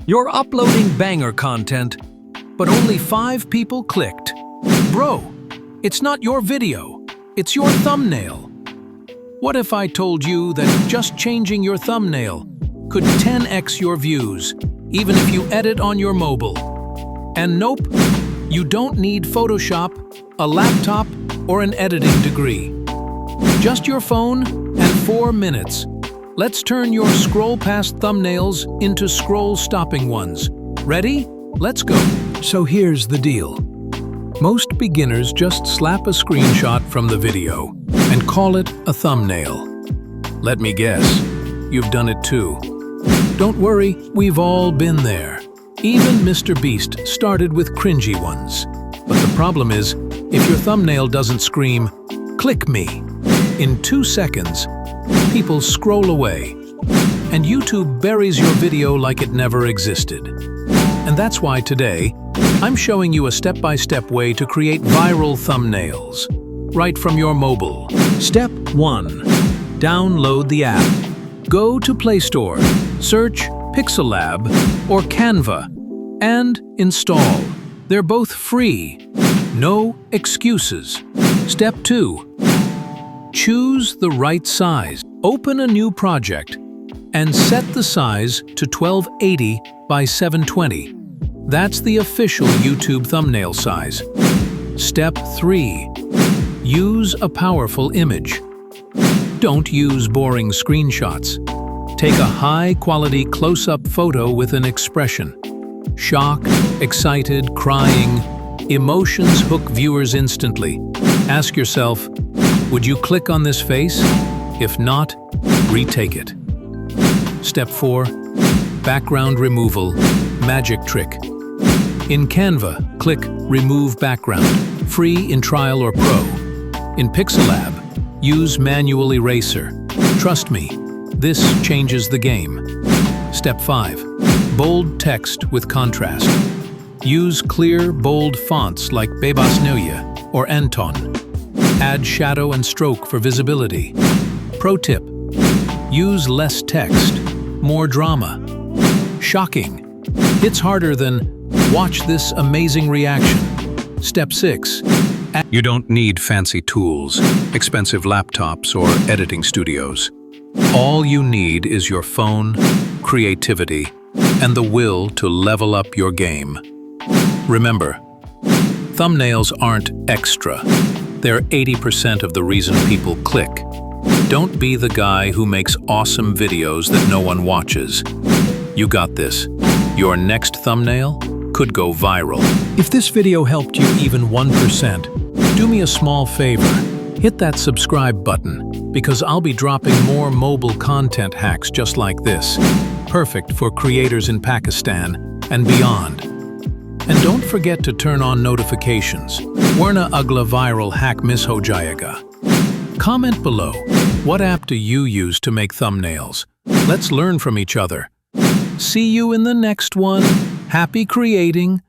You're uploading banger content, but only 5 people clicked. Bro, it's not your video, it's your thumbnail. What if I told you that just changing your thumbnail could 10x your views, even if you edit on your mobile? And nope, you don't need Photoshop, a laptop, or an editing degree. Just your phone and 4 minutes. Let's turn your scroll-past thumbnails into scroll-stopping ones. Ready? Let's go. So here's the deal. Most beginners just slap a screenshot from the video and call it a thumbnail. Let me guess, you've done it too. Don't worry, we've all been there. Even Mr. Beast started with cringy ones. But the problem is, if your thumbnail doesn't scream, "Click me," in 2 seconds, people scroll away, and YouTube buries your video like it never existed. And that's why today, I'm showing you a step-by-step way to create viral thumbnails, right from your mobile. Step 1. Download the app. Go to Play Store, search Pixellab or Canva, and install. They're both free. No excuses. Step 2. Choose the right size. Open a new project and set the size to 1280 by 720. That's the official YouTube thumbnail size. Step 3. Use a powerful image. Don't use boring screenshots. Take a high-quality close-up photo with an expression. Shock, excited, crying. Emotions hook viewers instantly. Ask yourself, would you click on this face? If not, retake it. Step 4. Background removal. Magic trick. In Canva, click Remove Background, free in Trial or Pro. In Pixellab, use Manual Eraser. Trust me, this changes the game. Step 5. Bold text with contrast. Use clear, bold fonts like Bebasnoya or Anton. Add shadow and stroke for visibility. Pro tip: use less text, more drama. Shocking. Hits harder than watch this amazing reaction. Step 6. You don't need fancy tools, expensive laptops, or editing studios. All you need is your phone, creativity, and the will to level up your game. Remember, thumbnails aren't extra. They're 80% of the reason people click. Don't be the guy who makes awesome videos that no one watches. You got this. Your next thumbnail could go viral. If this video helped you even 1%, do me a small favor. Hit that subscribe button, because I'll be dropping more mobile content hacks just like this. Perfect for creators in Pakistan and beyond. And don't forget to turn on notifications. Warna agla viral hack miss ho jayega. Comment below, what app do you use to make thumbnails? Let's learn from each other. See you in the next one. Happy creating.